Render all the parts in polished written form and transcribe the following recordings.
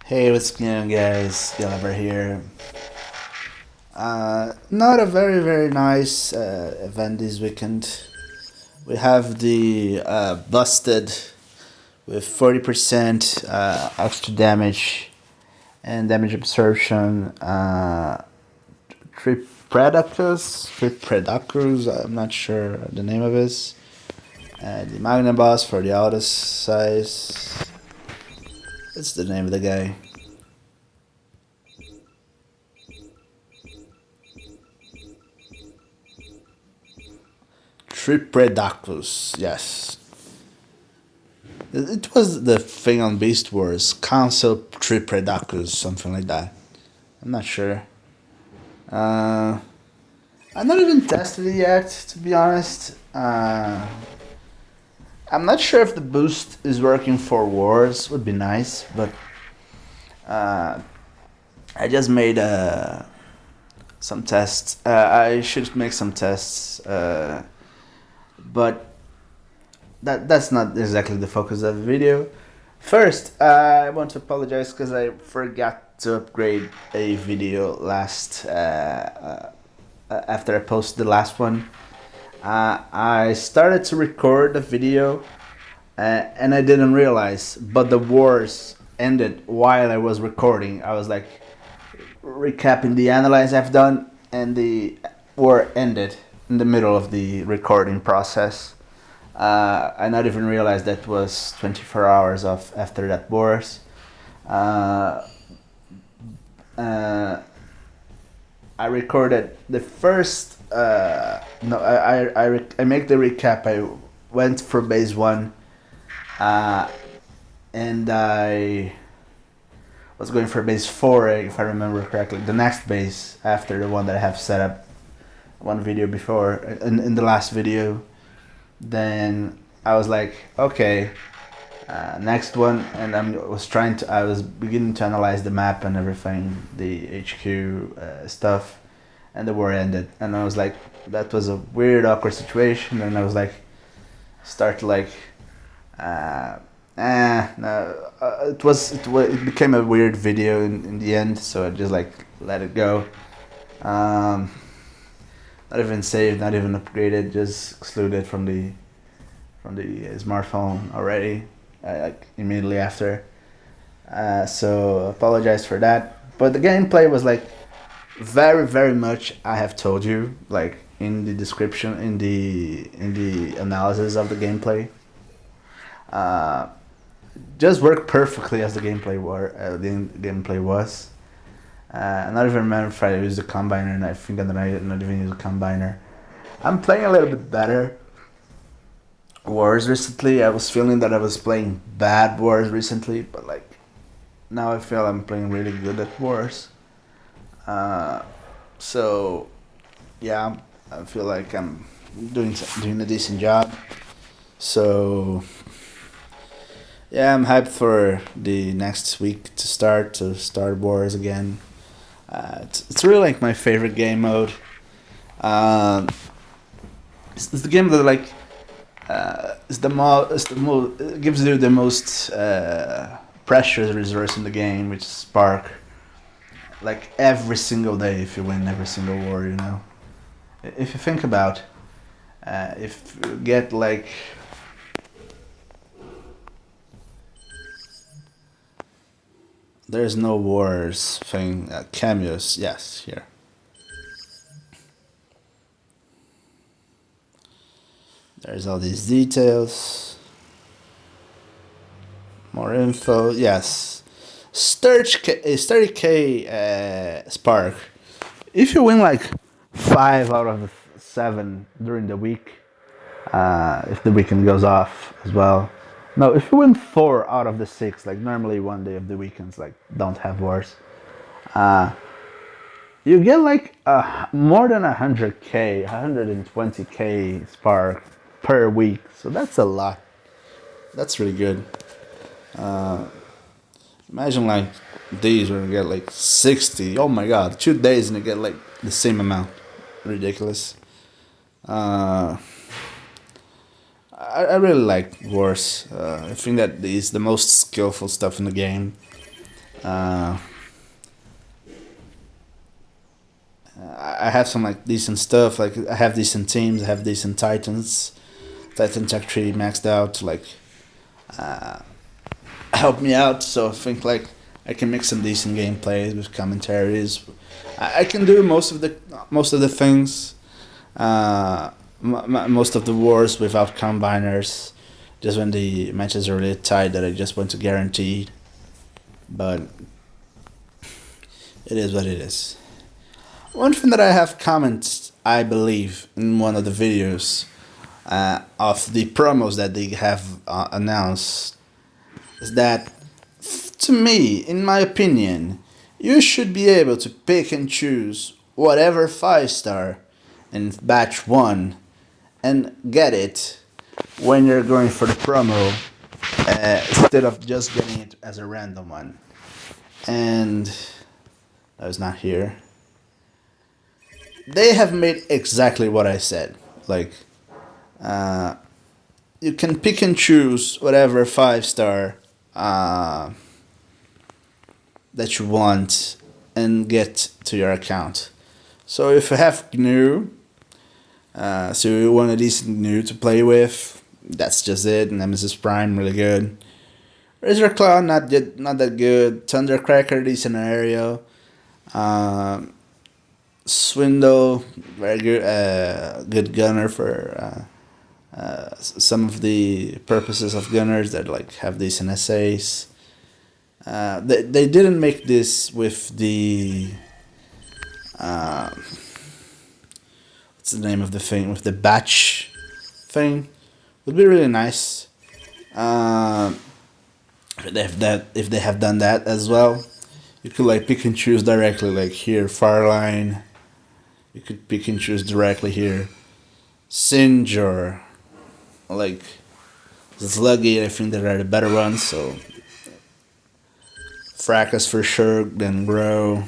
Hey, what's going on, guys? Gilliver here. Not a very nice event this weekend. We have the busted with 40% extra damage and damage absorption. Tripredacus. I'm not sure the name of it. The Magna boss for the auto size. That's the name of the guy. Tripredacus, yes. It was the thing on Beast Wars, Council Tripredacus, something like that. I'm not sure. Uh, I've not even tested it yet, to be honest. I'm not sure if the boost is working for Wars. Would be nice, but uh, I just made some tests. I should make some tests, but that's not exactly the focus of the video. First, I want to apologize because I forgot to upgrade a video last after I posted the last one. I started to record the video and I didn't realize, but the wars ended while I was recording. I was like recapping the analyze I've done, and the war ended in the middle of the recording process. I not even realized that was 24 hours of after that wars. Uh, uh, I recorded the first. No, I make the recap. I went for base one, uh, and I was going for base four, if I remember correctly. The next base after the one that I have set up one video before in the last video. Then I was like, okay, next one, and I was beginning to analyze the map and everything, the HQ stuff, and the war ended, and I was like, that was a weird, awkward situation, and I was like, start like, no, it became a weird video in the end, so I just like let it go. Not even saved, not even upgraded, just excluded from the smartphone already, like immediately after. So apologize for that. But the gameplay was like very much I have told you, like in the description, in the analysis of the gameplay. Uh, just worked perfectly as the gameplay was. I not even remember if I used the combiner, and I think that I not even used the combiner. I'm playing a little bit better wars recently. I was feeling that I was playing bad wars recently, but like now I feel I'm playing really good at wars. Uh, so yeah, I feel like I'm doing a decent job. So yeah, I'm hyped for the next week to start wars again. It's really like my favorite game mode. Uh, it's the game that like it gives you the most precious resource in the game, which is spark. Like every single day, if you win every single war, you know. If you think about, if you get like there's no wars thing cameos, yes, here. There's all these details. More info. Yes. 30k spark. If you win like 5 out of 7 during the week, if the weekend goes off as well. No, if you win 4 out of the 6, like normally one day of the weekends like don't have wars, you get like more than 100k, 120k spark per week. So that's a lot. That's really good. Imagine like days where you get like 60. Oh my god, 2 days and you get like the same amount. Ridiculous. Uh, I really like Wars. I think that is the most skillful stuff in the game. Uh, I have some like decent stuff. Like I have decent teams. I have decent Titans. Titan Tech Tree maxed out to like help me out. So I think like I can make some decent gameplays with commentaries. I can do most of the things, most of the wars without combiners. Just when the matches are really tight, that I just want to guarantee. But it is what it is. One thing that I have commented, I believe, in one of the videos of the promos that they have announced is that, to me, in my opinion, you should be able to pick and choose whatever 5 star in batch 1 and get it when you're going for the promo instead of just getting it as a random one. And I was not here. They have made exactly what I said. Like, you can pick and choose whatever 5 star that you want and get to your account. So if you have GNU, so you want a decent GNU to play with, that's just it. Nemesis Prime, really good. Razor Claw, not that good. Thundercracker, decent scenario. Swindle, very good. Good gunner for some of the purposes of gunners that like have decent essays. They didn't make this with the what's the name of the thing, with the batch thing. Would be really nice. If they have done that as well, you could like pick and choose directly. Like here, Farline. You could pick and choose directly here. Singe or like Sluggy. I think that are the better ones. So Fracas for sure. Then Grow,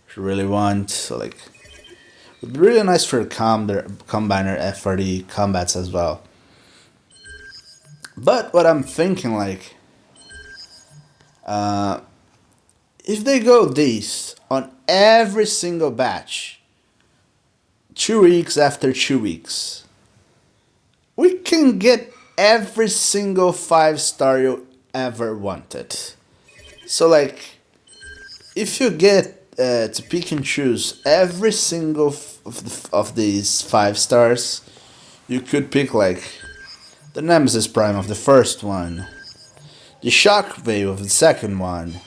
if you really want. So like, it would be really nice for combiner for the combats as well. But what I'm thinking, like, if they go this on every single batch, 2 weeks after 2 weeks, we can get every single 5 star you ever wanted. So like, if you get to pick and choose every single of these 5 stars, you could pick like the Nemesis Prime of the first one, the Shockwave of the second one,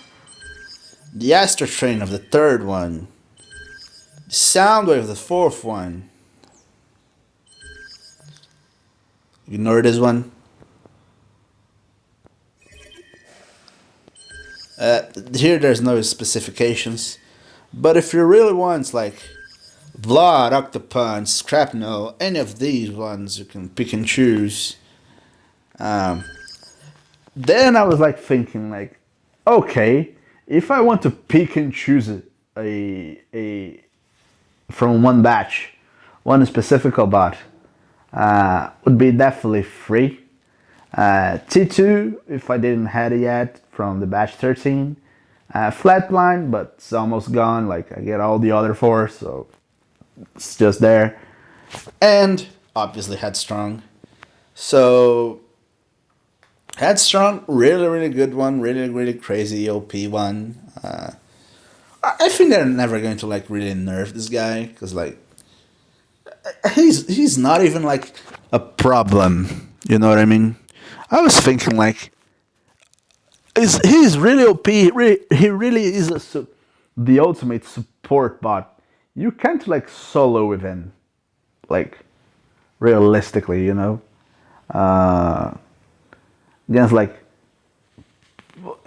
the Astro Train of the third one, the Soundwave of the fourth one. Ignore this one. Here there's no specifications, but if you really want like Vlad, Octopunch, Scrapnel, any of these ones you can pick and choose. Then I was like thinking like, okay, if I want to pick and choose a from one batch, one specific bot, would be definitely free. T2 if I didn't have it yet from the batch 13. Flatline, but it's almost gone. Like I get all the other 4, so it's just there. And obviously Headstrong. So Headstrong, really good one, really crazy OP one. I think they're never going to like really nerf this guy because like he's not even like a problem. You know what I mean? I was thinking like he's really OP. He really is the ultimate support bot. You can't like solo with him, like realistically, you know. Against like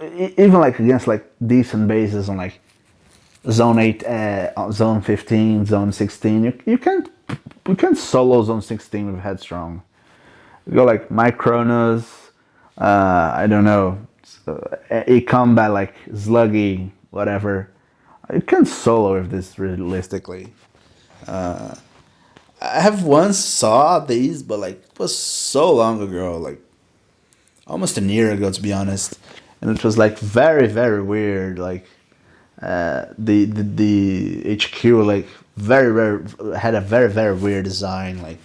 even like against like decent bases on like zone 8, zone 15, zone 16, you can't solo zone 16 with Headstrong. You go like Micronos, I don't know, a combat like Sluggy, whatever. You can't solo with this realistically. I have once saw these, but like it was so long ago, like almost a year ago to be honest. and it was like very very weird. Like the HQ like very very had a very very weird design. Like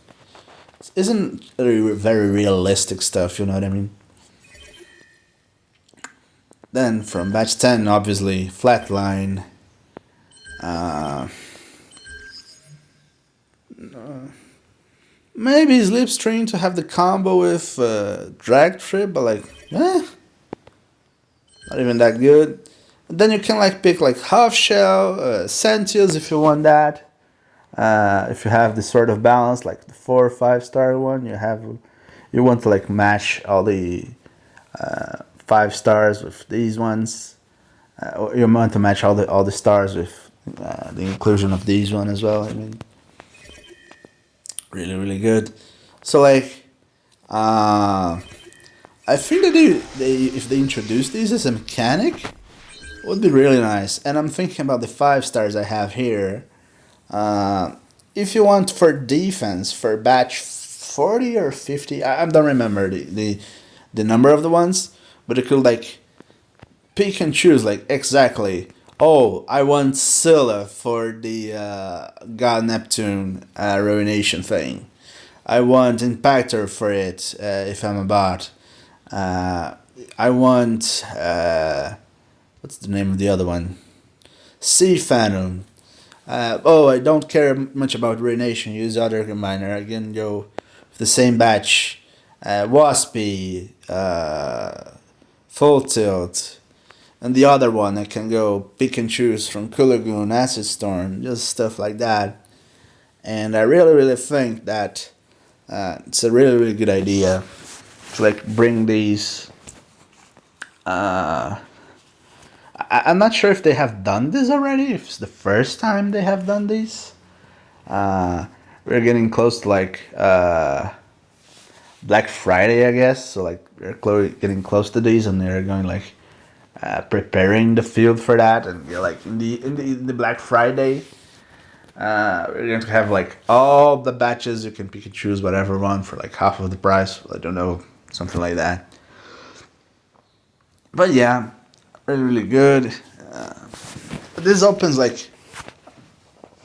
isn't very realistic stuff. You know what I mean? Then from batch 10, obviously Flatline. Uh, Maybe Slipstream to have the combo with Drag Trip, but like, not even that good. And then you can like pick like Half Shell, Sentius if you want that. If you have this sort of balance, like the 4 or 5 star one, you want to like match all the 5 stars with these ones. Or you want to match all the stars with the inclusion of these one as well. I mean, really really good. So like, I think that they if they introduce these as a mechanic, it would be really nice. And I'm thinking about the 5 stars I have here. If you want for defense for batch 40 or 50, I don't remember the number of the ones, but it could like pick and choose like exactly. Oh, I want Scylla for the God Neptune ruination thing. I want Impactor for it if I'm a bot. I want what's the name of the other one? Sea Phantom. I don't care much about Ruination. Use other combiner. I can go with the same batch. Waspy, Full Tilt, and the other one I can go pick and choose from Kulagoon, Acid Storm, just stuff like that. And I really really think that it's a really really good idea to like bring these. I'm not sure if they have done this already. If it's the first time they have done this. We're getting close to like Black Friday, I guess. So like we're getting close to these, and they're going like preparing the field for that. And you're like in the Black Friday, we're going to have like all the batches. You can pick and choose whatever one for like half of the price. I don't know, something like that. But yeah, really really good. This opens like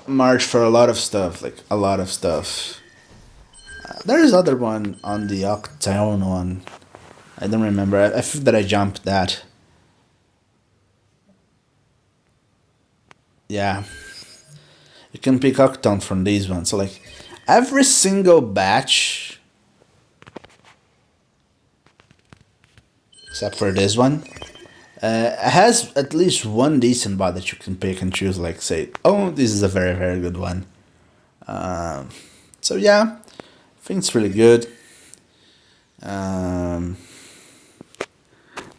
March for a lot of stuff, like a lot of stuff. There is other one on the Octane one. I don't remember. I feel that I jumped that. Yeah, you can pick Octane from these ones. So like every single batch, except for this one, has at least one decent bot that you can pick and choose. Like say, oh, this is a very very good one. So yeah, I think it's really good.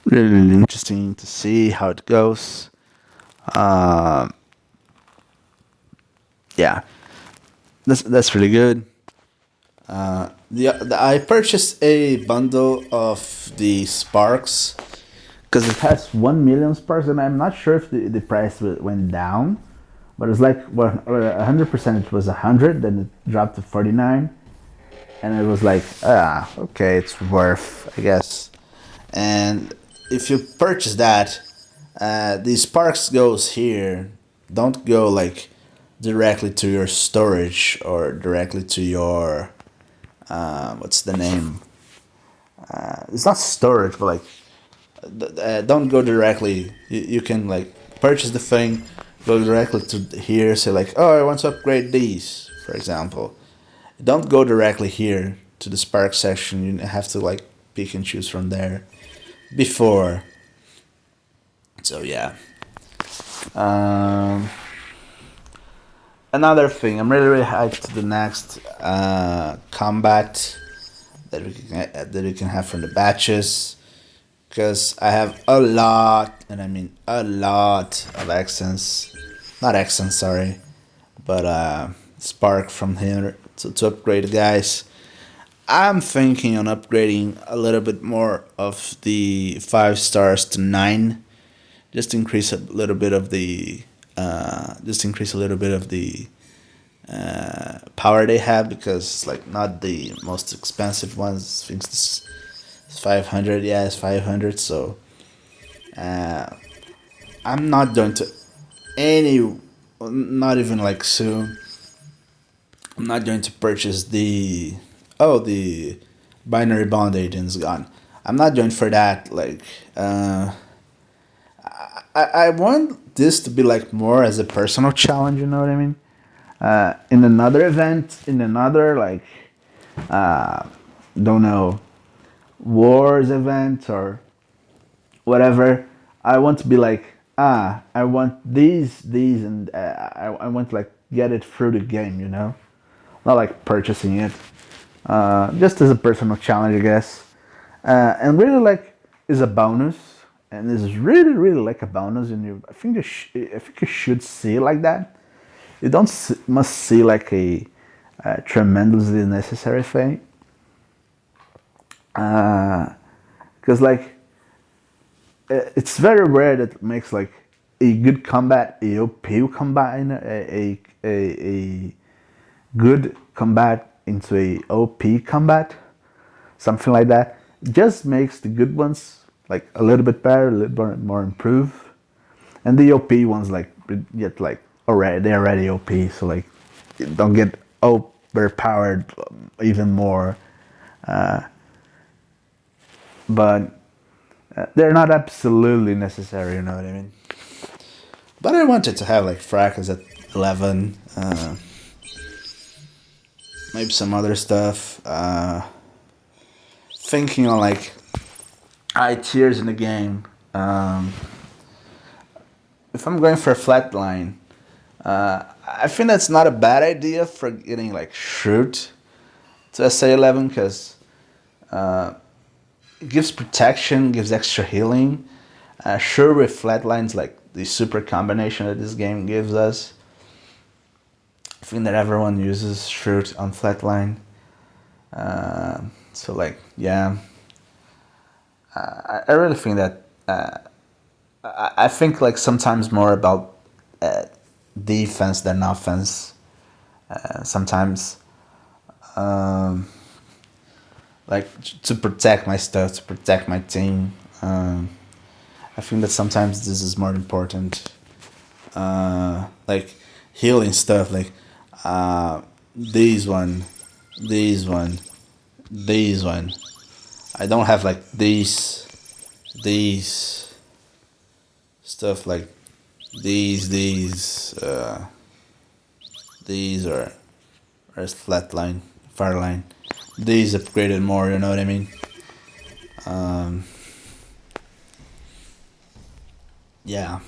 Really, really interesting to see how it goes. Yeah, that's really good. I purchased a bundle of the Sparks because it has 1 million Sparks, and I'm not sure if the price went down, but it's like 100%. It was 100, then it dropped to 49, and it was like okay, it's worth, I guess. And if you purchase that, the Sparks goes here. Don't go like directly to your storage or directly to your what's the name? It's not storage, but like don't go directly. You can like purchase the thing, go directly to here. Say like, oh, I want to upgrade these, for example. Don't go directly here to the Spark section. You have to like pick and choose from there before. So yeah. Another thing, I'm really really hyped to the next combat that we can have from the batches, because I have a lot, and I mean a lot of accents, not accents, sorry, but Spark from here to upgrade the guys. I'm thinking on upgrading a little bit more of the 5 stars to 9, just increase a little bit of the power they have, because it's like not the most expensive ones. I think it's 500. Yeah, it's 500. So I'm not going to any, not even like soon. I'm not going to purchase the binary bond agent's gun. I'm not going for that. Like, I want this to be like more as a personal challenge. You know what I mean? In another event, in another like, don't know, wars event or whatever. I want to be like, I want these, and I want to like get it through the game. You know, not like purchasing it. Just as a personal challenge, I guess. And really like is a bonus, and this is really like a bonus. And you, I think you should see it like that. You don't must see like a tremendously necessary thing. Because like it's very rare that it makes like a good combat, a OP combat, in a good combat into a OP combat, something like that. Just makes the good ones like a little bit better, a little bit more improved, and the OP ones like get like already they're already OP, so like don't get overpowered even more. But they're not absolutely necessary, you know what I mean? But I wanted to have like Fracas at 11, maybe some other stuff. Thinking on like high tiers in the game. If I'm going for a flat line, I think that's not a bad idea for getting like Shroot to SA11 because it gives protection, gives extra healing. Sure, with flatlines like the super combination that this game gives us, I think that everyone uses Shroot on flatline. So like, yeah, I really think that I think like sometimes more about defense than offense. Sometimes, like to protect my stuff, to protect my team. I think that sometimes this is more important. Like healing stuff, like these one, these one, these one. I don't have like these stuff like these are flatline, far line. These upgraded more, you know what I mean? Yeah.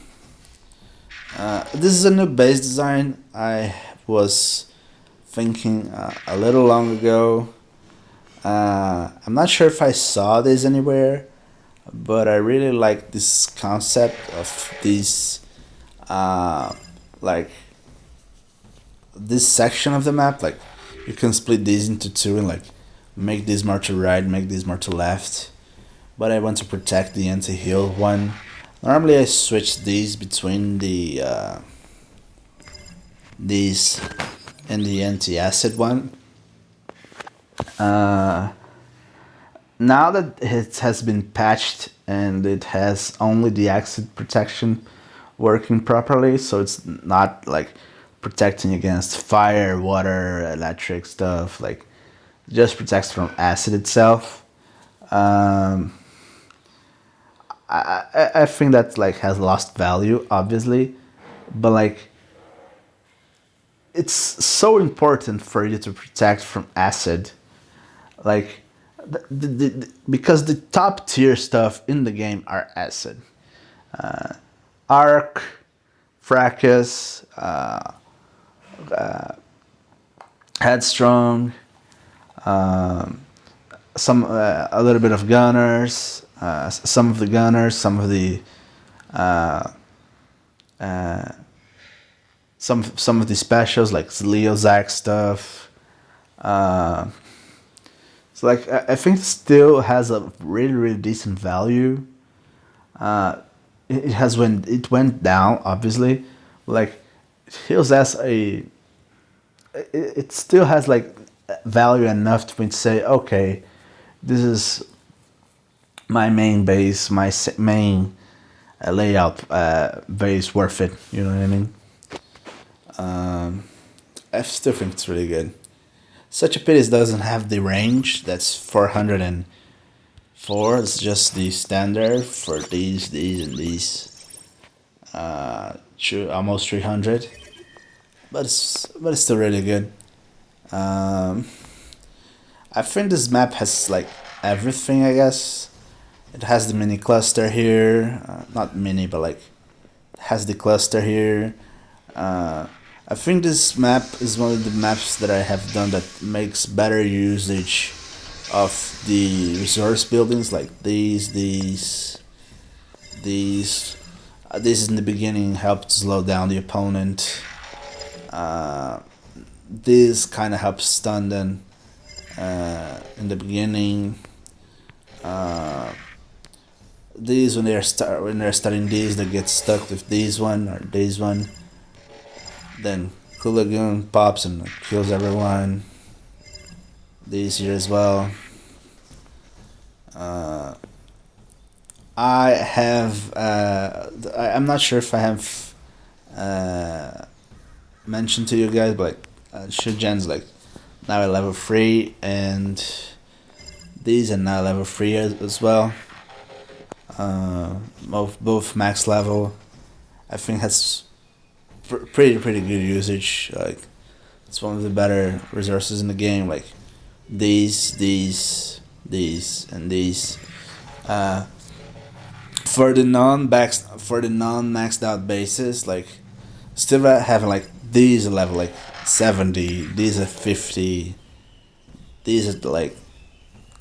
This is a new base design. I was thinking a little long ago. I'm not sure if I saw this anywhere, but I really like this concept of this, like this section of the map. Like you can split these into two and like make this more to right, make this more to left. But I want to protect the anti-heal one. Normally I switch these between the these and the anti-acid one. Now that it has been patched and it has only the acid protection working properly, so it's not like protecting against fire, water, electric stuff, like just protects from acid itself. I think that like has lost value, obviously, but like it's so important for you to protect from acid, like because the top tier stuff in the game are acid, Arc, Fracas, Headstrong, some a little bit of Gunners, some of the Gunners, some of the some of the specials like Leo Zack stuff. So like I think it still has a really decent value. It has when it went down, obviously, like it feels as a it still has like value enough to me to say, okay, this is my main base, my main layout, but it's worth it. You know what I mean? I still think it's really good. Such a pity it doesn't have the range. That's 404. It's just the standard for these, and these. Almost 300. But it's still really good. Um, I think this map has like everything. I guess it has the mini cluster here. Not mini, but like has the cluster here. Uh, I think this map is one of the maps that I have done that makes better usage of the resource buildings, like these. This in the beginning helped slow down the opponent. Uh, this kind of helps stun them in the beginning. Uh, these when they're starting these, they get stuck with this one or this one. Then Kulagoon pops and kills everyone. These here as well. Uh, I have. I'm not sure if I have mentioned to you guys, but Shugen's like now at level 3, and these are now level 3 as well. Both max level. I think has pretty good usage. Like it's one of the better resources in the game. Like these, and these. Uh, for the non maxed out bases, like still having like these are level like 70, these are 50, these are like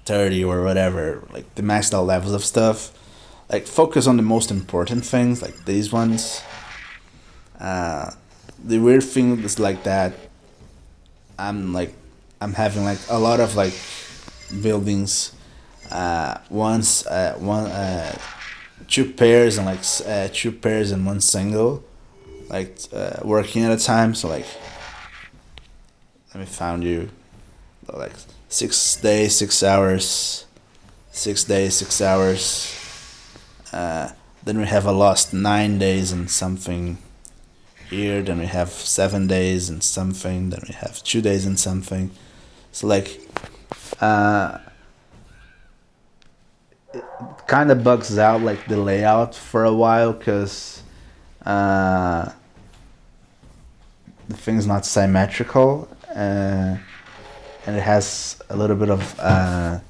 30 or whatever, like the maxed out levels of stuff. Like focus on the most important things, like these ones. The weird thing is like that I'm having like a lot of like buildings one two pairs and like two pairs and one single, like working at a time. So like, let me found you, like 6 days, 6 hours, 6 days, 6 hours. Then we have a lost 9 days and something here. Then we have 7 days and something. Then we have 2 days and something. So like, it kind of bugs out like the layout for a while because the thing's not symmetrical, and it has a little bit of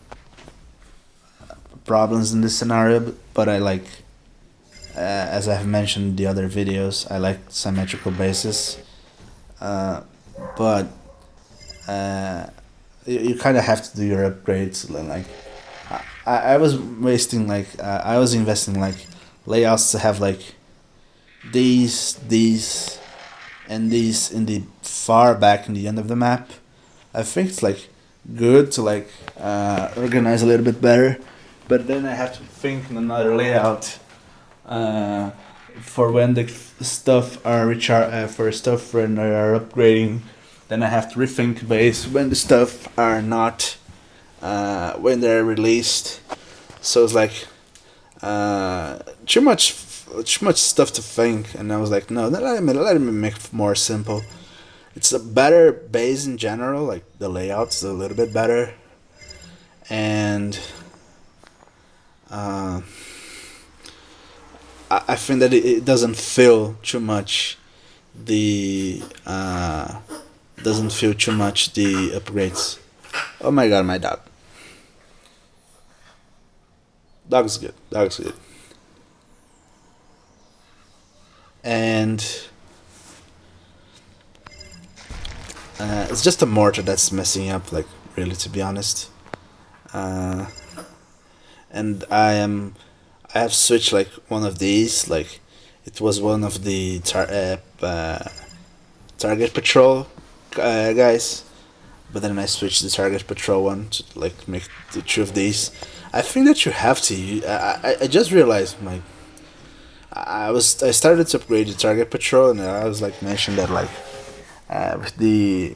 problems in this scenario. But I like, as I have mentioned in the other videos, I like symmetrical bases. But you kind of have to do your upgrades. Like I was wasting like I was investing like layouts to have like these, and these in the far back in the end of the map. I think it's like good to like organize a little bit better, but then I have to think in another layout for when the stuff are for stuff when they are upgrading. Then I have to rethink base when the stuff are not when they're released. So it's like too much stuff to think, and I was like, no, let me make it more simple. It's a better base in general, like the layout's a little bit better, and I think that it doesn't feel too much the upgrades. Oh my god, my dog. Dog's good. And it's just a mortar that's messing up, like really, to be honest. And I have switched like one of these, like it was one of the target patrol guys, but then I switched the target patrol one to like make the two of these. I think that you have to. I just realized I started to upgrade the target patrol, and I was like mentioned that like with the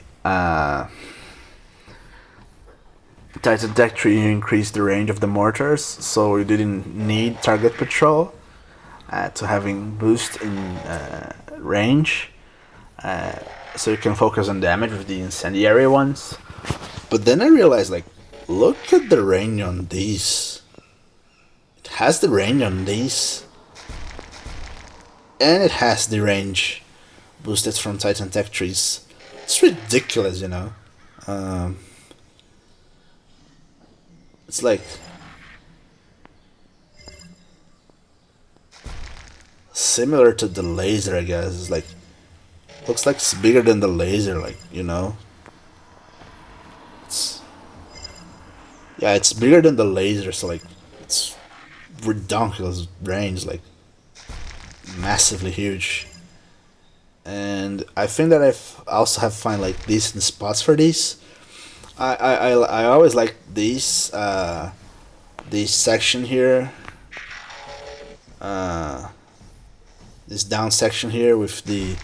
Titan Tech 3 you increased the range of the mortars, so you didn't need target patrol. to having boost in range, so you can focus on damage with the incendiary ones. But then I realized, like, look at the range on these. It has the range on these, and it has the range boosted from Titan Tech trees. It's ridiculous, you know. It's like similar to the laser, I guess. It's like looks like it's bigger than the laser, like, you know. It's yeah, it's bigger than the laser, so like it's ridiculous range, like massively huge. And I think that I've also have find like decent spots for these. I always like this section here, this down section here with the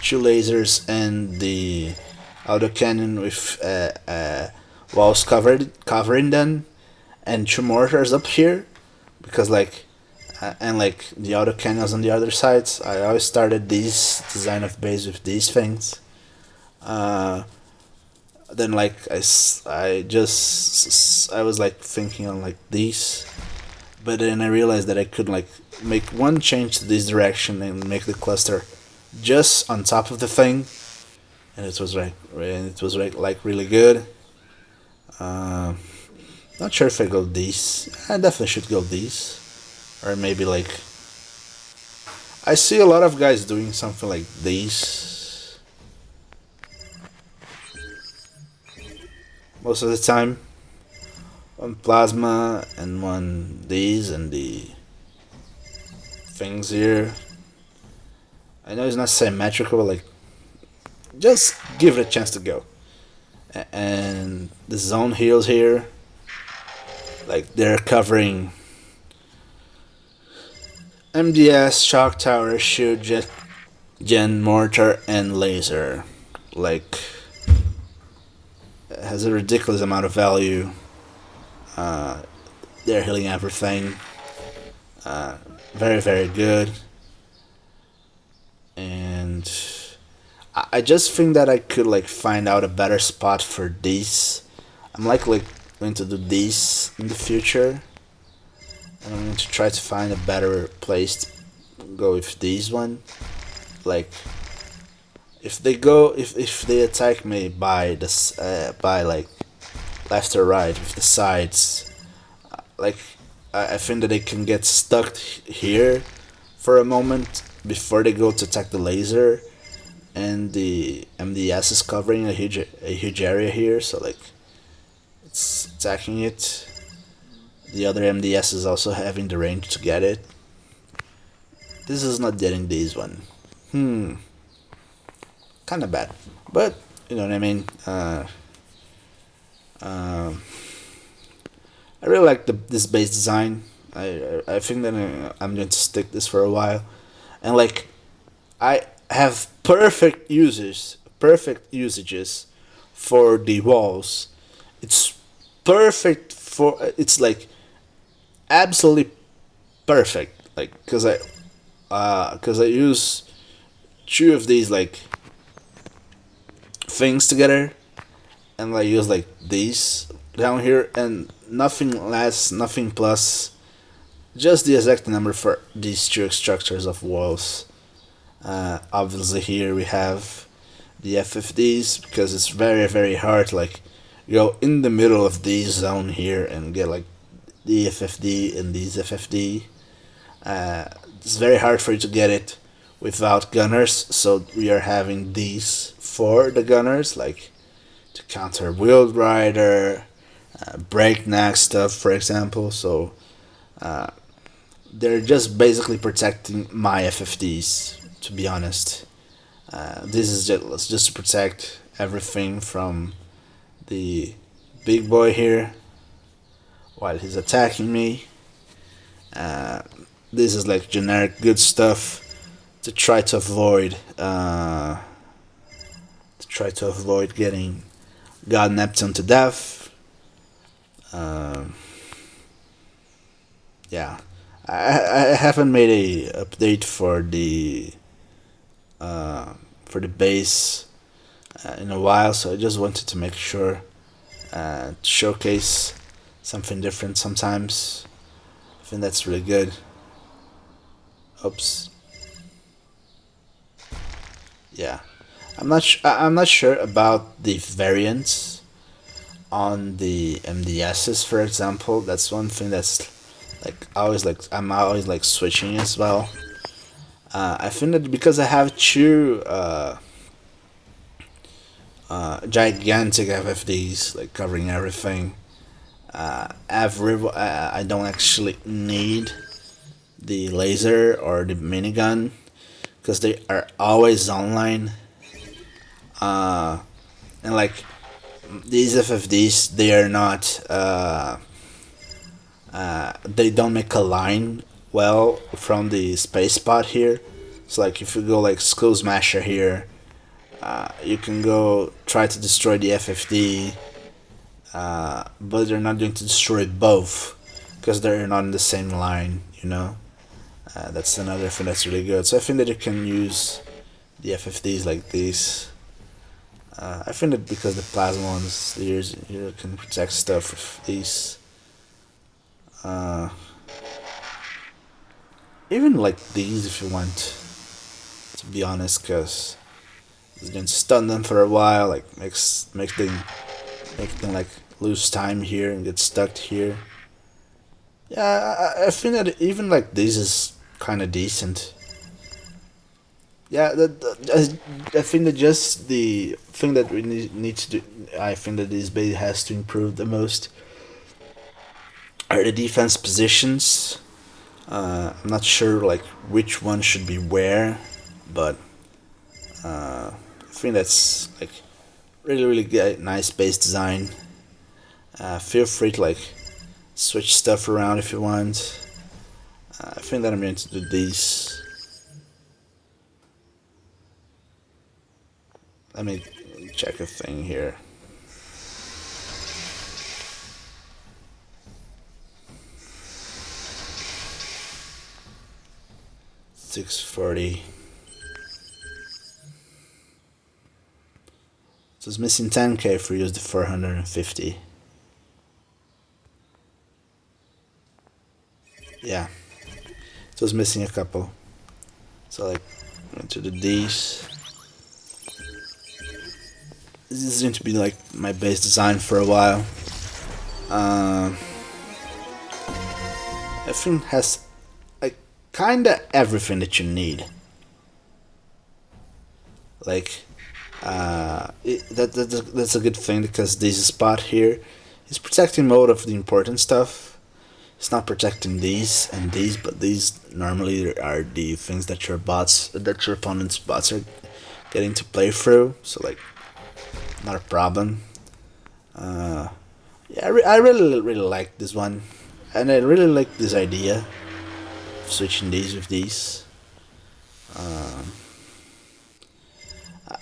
two lasers and the autocannon with walls covering them, and two mortars up here, because like and like the autocannons on the other sides. I always started this design of base with these things. Then like I was like thinking on like these, but then I realized that I could like make one change to this direction and make the cluster just on top of the thing, and it was like really good. Not sure if I go these. I definitely should go these, or maybe like I see a lot of guys doing something like these most of the time. One plasma and one these and the things here. I know it's not symmetrical, but like just give it a chance to go. And the zone heals here, like they're covering MDS, shock tower, shield, gen mortar, and laser. Like it has a ridiculous amount of value. They're healing everything. Very, very good. And I just think that I could like find out a better spot for these. I'm like going to do these in the future, and I'm going to try to find a better place to go with these one. Like if they attack me by this by like left or right with the sides, like I think that they can get stuck here for a moment before they go to attack the laser, and the MDS is covering a huge area here, so like it's attacking it. The other MDS is also having the range to get it. This is not getting this one. Kind of bad, but you know what I mean. I really like this base design. I think that I'm going to stick this for a while, and like I have perfect usages for the walls. It's perfect for it's like absolutely perfect. Like because I use two of these like things together, and I use like these down here, and nothing less, nothing plus, just the exact number for these two structures of walls. Obviously here we have the FFDs, because it's very, very hard like go in the middle of this zone here and get like the FFD and these FFD. It's very hard for you to get it without gunners, so we are having these for the gunners, like to counter Wheeled Rider, breakneck stuff, for example. So they're just basically protecting my FFDs, to be honest. This is just to protect everything from the big boy here while he's attacking me. This is like generic good stuff to try to avoid getting God Neptune to death. Yeah, I haven't made a update for the base in a while, so I just wanted to make sure to showcase something different sometimes. I think that's really good. Oops. Yeah, I'm not sure about the variants on the MDSs, for example. That's one thing that's I'm always like switching as well. I think that because I have two gigantic FFDs like covering everything, I don't actually need the laser or the minigun because they are always online. And like these FFDs, they are not. They don't make a line well from the space spot here. So like if you go like Skull Smasher here, you can go try to destroy the FFD, but they're not going to destroy both because they're not in the same line. That's another thing that's really good. So I think that you can use the FFDs like this. I think that because the plasma ones here can protect stuff with these. Even like these if you want, to be honest, because it's going to stun them for a while, like make them like lose time here and get stuck here. Yeah, I think that even like this is kind of decent. Yeah, I think that just the thing that we need to do, I think that this base has to improve the most are the defense positions. I'm not sure like which one should be where, but I think that's like really good, nice base design. Feel free to like switch stuff around if you want. I think that I'm going to do these. Let me check a thing here. $640. So it's missing 10k for use the 450. Yeah. So it's missing a couple. So like into the D's. This is going to be like my base design for a while. I think it has like kinda everything that you need. Like that's a good thing because this spot here is protecting most of the important stuff. It's not protecting these and these, but these normally are the things that your opponent's bots are getting to play through. So like, not a problem. Yeah, I really like this one, and I really like this idea of switching these with these.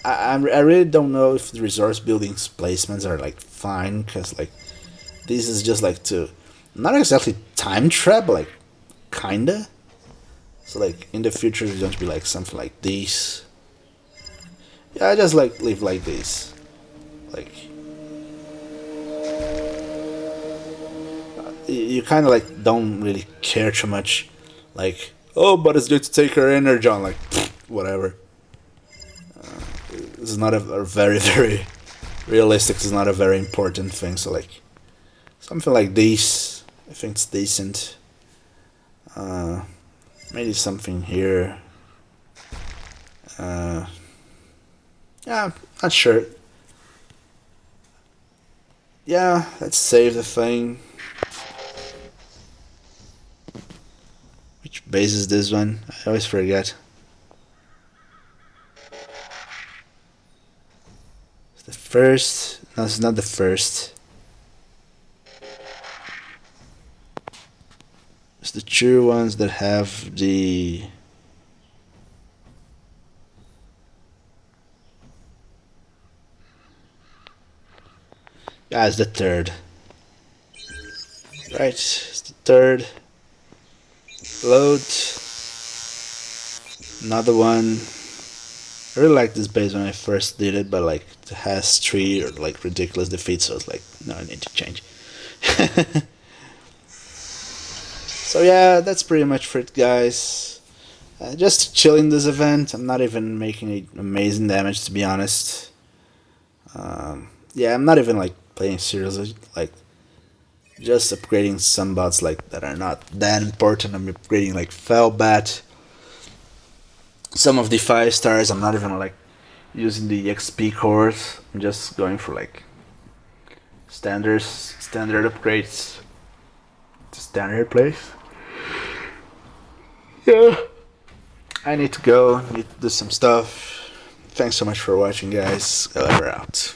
I really don't know if the resource building placements are like fine because like this is just like to not exactly time trap, but like kinda. So like in the future it's going to be like something like this. Yeah, I just like live like this. Like you kind of like don't really care too much. Like oh, but it's going to take her energy on. Like whatever. This is not a very very realistic. It's not a very important thing. So like something like this, I think it's decent. Maybe something here. Yeah, not sure. Yeah, let's save the thing. Which base is this one? I always forget. It's the first. No, it's not the first. It's the true ones that have the. Yeah, it's the third. Right, it's the third. Load. Another one. I really like this base when I first did it, but like it has 3 or like ridiculous defeats, so it's like no, I need to change. So yeah, that's pretty much for it, guys. Just chilling this event. I'm not even making amazing damage, to be honest. Yeah, I'm not even like playing seriously. Like just upgrading some bots like that are not that important. I'm upgrading like Felbat. Some of the 5 stars. I'm not even like using the XP cores. I'm just going for like standard upgrades. It's a standard place. Yeah. I need to go. Need to do some stuff. Thanks so much for watching, guys. We're out.